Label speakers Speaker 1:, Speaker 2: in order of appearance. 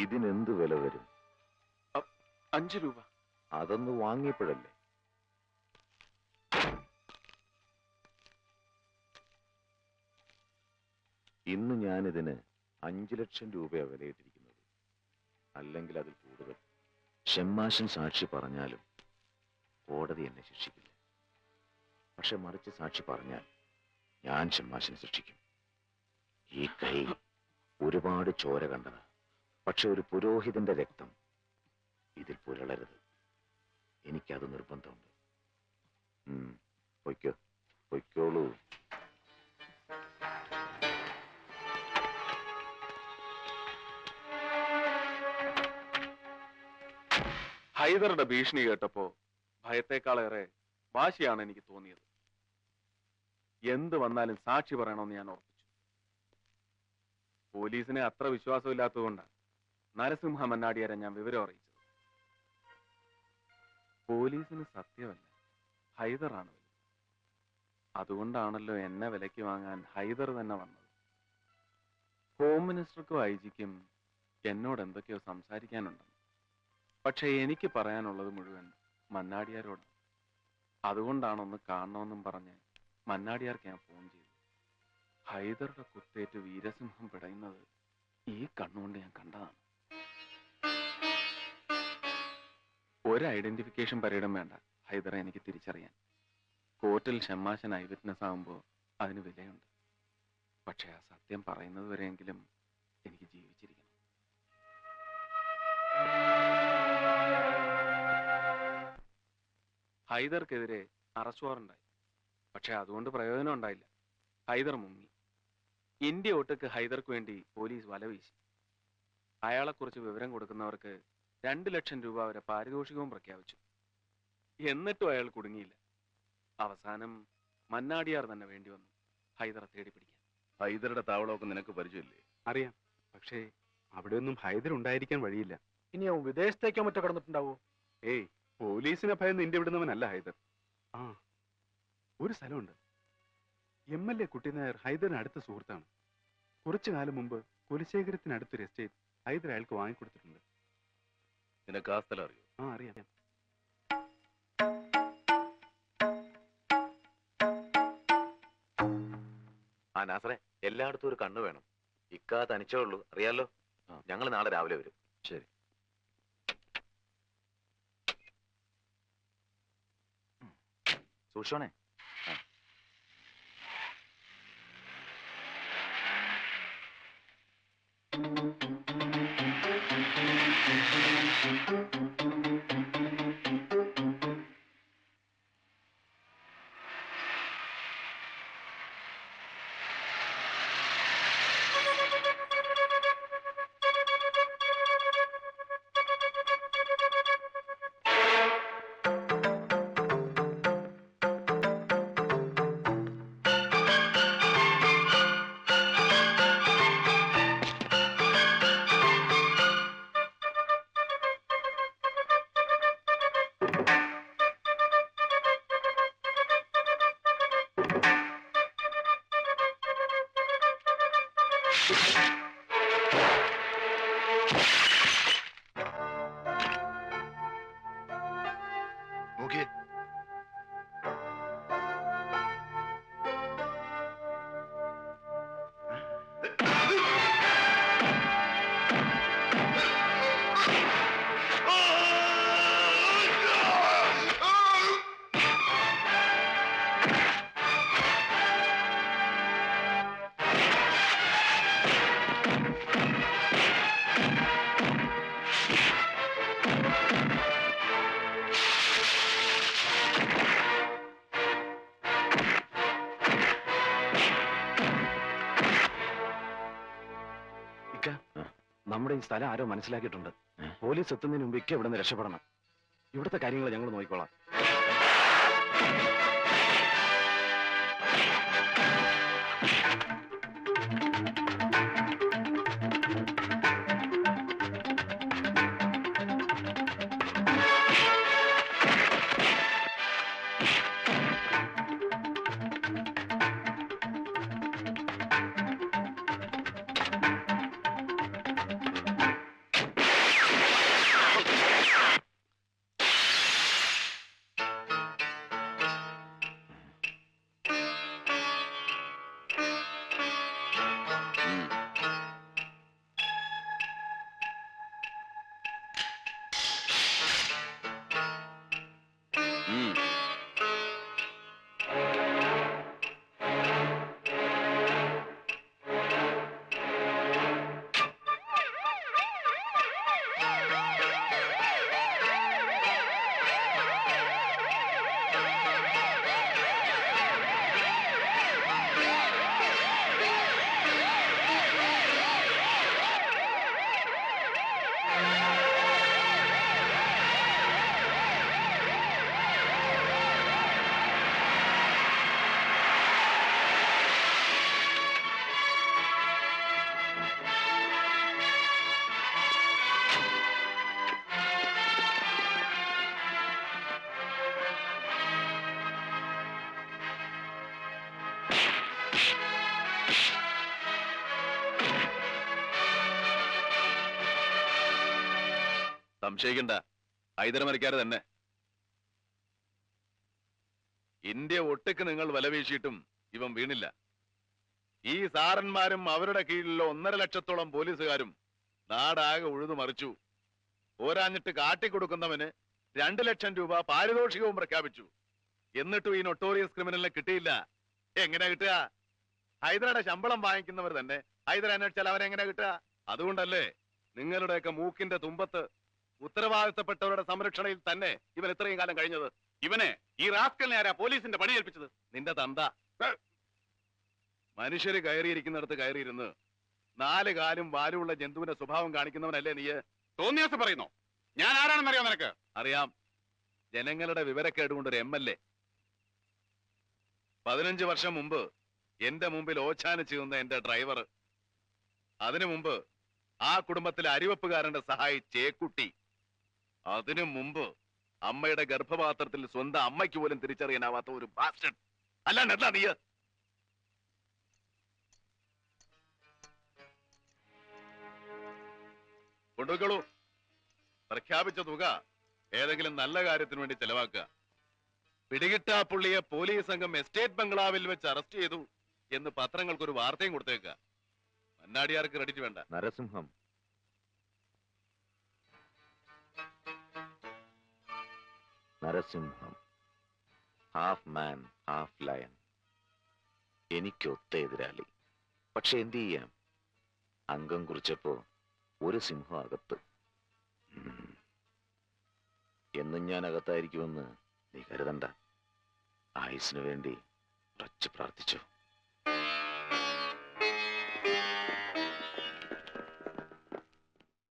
Speaker 1: ഇതിനെന്ത് വില വരും?
Speaker 2: 5 രൂപ.
Speaker 1: അതൊന്ന് വാങ്ങിയപ്പോഴല്ലേ. ഇന്ന് ഞാനിതിന് 5 ലക്ഷം രൂപയാണ് വിലയിട്ടിരിക്കുന്നത്. അല്ലെങ്കിൽ അതിൽ കൂടുതൽ. ഷെമ്മാശൻ സാക്ഷി പറഞ്ഞാലും കോടതി എന്നെ ശിക്ഷിക്കില്ല. പക്ഷെ മറിച്ച് സാക്ഷി പറഞ്ഞാൽ ഞാൻ ഷെമ്മാശനെ ശിക്ഷിക്കും. ഈ കൈ ഒരുപാട് ചോര കണ്ടതാ. പക്ഷെ ഒരു പുരോഹിതന്റെ രക്തം ഇതിൽ പുരളരുത്. എനിക്കത് നിർബന്ധമുണ്ട്. പൊയ്ക്കോ, പൊയ്ക്കോളൂ.
Speaker 2: ഹൈദറുടെ ഭീഷണി കേട്ടപ്പോ ഭയത്തെക്കാളേറെ വാശിയാണ് എനിക്ക് തോന്നിയത്. എന്ത് വന്നാലും സാക്ഷി പറയണമെന്ന് ഞാൻ ഉറപ്പിച്ചു. പോലീസിനെ അത്ര വിശ്വാസമില്ലാത്തതുകൊണ്ടാണ് നരസിംഹ മന്നാടിയാരെ ഞാൻ വിവരം അറിയിച്ചത്. പോലീസിന് സത്യമല്ല, ഹൈദറാണ് വലുത്. അതുകൊണ്ടാണല്ലോ എന്നെ വിലയ്ക്ക് വാങ്ങാൻ ഹൈദർ തന്നെ വന്നത്. ഹോം മിനിസ്റ്റർക്കും ഐ ജിക്കും എന്നോട് എന്തൊക്കെയോ സംസാരിക്കാനുണ്ടെന്ന്. പക്ഷെ എനിക്ക് പറയാനുള്ളത് മുഴുവൻ മന്നാടിയാരോടാണ്. അതുകൊണ്ടാണ് ഒന്ന് കാണണമെന്നും പറഞ്ഞ് മന്നാടിയാർക്ക് ഞാൻ ഫോൺ ചെയ്തു. ഹൈദറുടെ കുത്തേറ്റ് വീരസിംഹം പിടയുന്നത് ഈ കണ്ണുകൊണ്ട് ഞാൻ കണ്ടതാണ്. ഒരു ഐഡന്റിഫിക്കേഷൻ പരേഡും വേണ്ട ഹൈദറെ എനിക്ക് തിരിച്ചറിയാൻ. കോർട്ടിൽ ഷെമ്മാശൻ ഐ വിറ്റ്നസ് ആകുമ്പോൾ അതിന് വിലയുണ്ട്. പക്ഷെ ആ സത്യം പറയുന്നത് വരെയെങ്കിലും എനിക്ക് ജീവിച്ചിരിക്കണം. ഹൈദർക്കെതിരെ അറസ്റ്റ് വാറണ്ടായി. പക്ഷെ അതുകൊണ്ട് പ്രയോജനം ഉണ്ടായില്ല. ഹൈദർ മുങ്ങി. ഇന്ത്യ ഒട്ടുക്ക് ഹൈദർക്ക് വേണ്ടി പോലീസ് വല വീശി. അയാളെക്കുറിച്ച് വിവരം കൊടുക്കുന്നവർക്ക് 2 ലക്ഷം രൂപ വരെ പാരിതോഷികവും പ്രഖ്യാപിച്ചു. എന്നിട്ടും അയാൾ കുടുങ്ങിയില്ല. അവസാനം മന്നാടിയാർ തന്നെ വേണ്ടി വന്നു ഹൈദറെ തേടി പിടിക്കാൻ.
Speaker 1: ഹൈദറുടെ താവളമൊക്കെ നിനക്ക് പരിചയമില്ലേ?
Speaker 3: അറിയാം. പക്ഷേ അവിടെയൊന്നും ഹൈദർ ഉണ്ടായിരിക്കാൻ വഴിയില്ല.
Speaker 4: ഇനി അവൻ വിദേശത്തേക്കോ മറ്റോ കടന്നിട്ടുണ്ടാവോ?
Speaker 3: ഏയ്, പോലീസിനെ ഭയന്ന് ഇന്ത്യ വിടുന്നവനല്ല ഹൈദർ. ആ, ഒരു സ്ഥലമുണ്ട്. MLA കുട്ടിനായർ ഹൈദറിന് അടുത്ത സുഹൃത്താണ്. കുറച്ചു കാലം മുമ്പ് കുലശേഖരത്തിനടുത്തൊരു എസ്റ്റേറ്റ് ഹൈദർ അയാൾക്ക് വാങ്ങിക്കൊടുത്തിട്ടുണ്ട്.
Speaker 1: നിനക്ക് ആ സ്ഥലം അറിയോ?
Speaker 3: ആ, അറിയാം.
Speaker 1: ആ നാസറെ, എല്ലായിടത്തും ഒരു കണ്ണു വേണം. ഇക്കാ തനിച്ചേ ഉള്ളൂ, അറിയാലോ. ഞങ്ങൾ നാളെ രാവിലെ വരും. ശരി. സൂക്ഷിച്ചോണേ.
Speaker 3: നമ്മുടെ ഈ സ്ഥലം ആരോ മനസ്സിലാക്കിയിട്ടുണ്ട്. പോലീസ് എത്തുന്നതിന് മുമ്പ് ഇക്ക ഇവിടെ നിന്ന് രക്ഷപ്പെടണം. ഇവിടുത്തെ കാര്യങ്ങൾ ഞങ്ങൾ നോക്കിക്കോളാം.
Speaker 5: സംശയിക്കണ്ട, ഹൈദരമരക്കാര് തന്നെ. ഇന്ത്യ ഒട്ടുക്ക് നിങ്ങൾ വല വീശിയിട്ടും ഇവൻ വീണില്ല. ഈ സാറന്മാരും അവരുടെ കീഴിലുള്ള 1.5 ലക്ഷത്തോളം പോലീസുകാരും നാടാകെ ഉഴുതു മറിച്ചു. പോരാഞ്ഞിട്ട് കാട്ടിക്കൊടുക്കുന്നവന് 2 ലക്ഷം രൂപ പാരിതോഷികവും പ്രഖ്യാപിച്ചു. എന്നിട്ടും ഈ നൊട്ടോറിയസ് ക്രിമിനലിനെ കിട്ടിയില്ല. എങ്ങനെ കിട്ടുക? ഹൈദരയുടെ ശമ്പളം വാങ്ങിക്കുന്നവർ തന്നെ ഹൈദര അന്വേഷിച്ചാൽ അവരെങ്ങനെ കിട്ടുക? അതുകൊണ്ടല്ലേ നിങ്ങളുടെയൊക്കെ മൂക്കിന്റെ തുമ്പത്ത് ഉത്തരവാദിത്തപ്പെട്ടവരുടെ സംരക്ഷണയിൽ തന്നെ ഇവൻ ഇത്രയും കാലം കഴിഞ്ഞത്. ഇവനെ, ഈ റാസ്കലിനെ ആരാ പോലീസിന്റെ പണി ഏൽപ്പിച്ചത്? നിന്റെ തന്ത. മനുഷ്യര് കയറിയിരിക്കുന്നിടത്ത് കയറിയിരുന്ന് 4 കാലും വാലുമുള്ള ജന്തുവിന്റെ സ്വഭാവം കാണിക്കുന്നവനല്ലേ നീ? തോന്നിയാസ് പറയുന്നോ? ഞാൻ ആരാണെന്നറിയോ നിനക്ക്? അറിയാം. ജനങ്ങളുടെ വിവരക്കേടുകൊണ്ട് ഒരു MLA. 15 വർഷം മുമ്പ് എന്റെ മുമ്പിൽ ഓച്ചാനിച്ച് നിന്ന എന്റെ ഡ്രൈവർ. അതിനു മുമ്പ് ആ കുടുംബത്തിലെ അരിവെപ്പുകാരന്റെ സഹായി ചേക്കുട്ടി. അതിനു മുമ്പ് അമ്മയുടെ ഗർഭപാത്രത്തിൽ സ്വന്തം അമ്മയ്ക്ക് പോലും തിരിച്ചറിയാനാവാത്ത ഒരു ബാസ്റ്റഡ്. അല്ലാണ്ട് എന്താ നീ? കൊണ്ടുപോയിക്കോളൂ. പ്രഖ്യാപിച്ച തുക ഏതെങ്കിലും നല്ല കാര്യത്തിന് വേണ്ടി ചെലവാക്കുക. പിടികിട്ടാ പുള്ളിയെ പോലീസ് സംഘം എസ്റ്റേറ്റ് ബംഗ്ലാവിൽ വെച്ച് അറസ്റ്റ് ചെയ്തു എന്ന് പത്രങ്ങൾക്കൊരു വാർത്തയും കൊടുത്തേക്കുക. മന്നാടിയാർക്ക് ക്രെഡിറ്റ് വേണ്ട.
Speaker 1: Narasimham, Narasimham, half man half lion. എനിക്കൊത്ത എതിരാളി. പക്ഷെ എന്ത് ചെയ്യാം? അംഗം കുറിച്ചപ്പോ ഒരു സിംഹം അകത്ത്. എന്നും ഞാൻ അകത്തായിരിക്കുമെന്ന് നീ കരുതണ്ട. ആയുസിനു വേണ്ടി ഉറച്ചു പ്രാർത്ഥിച്ചു.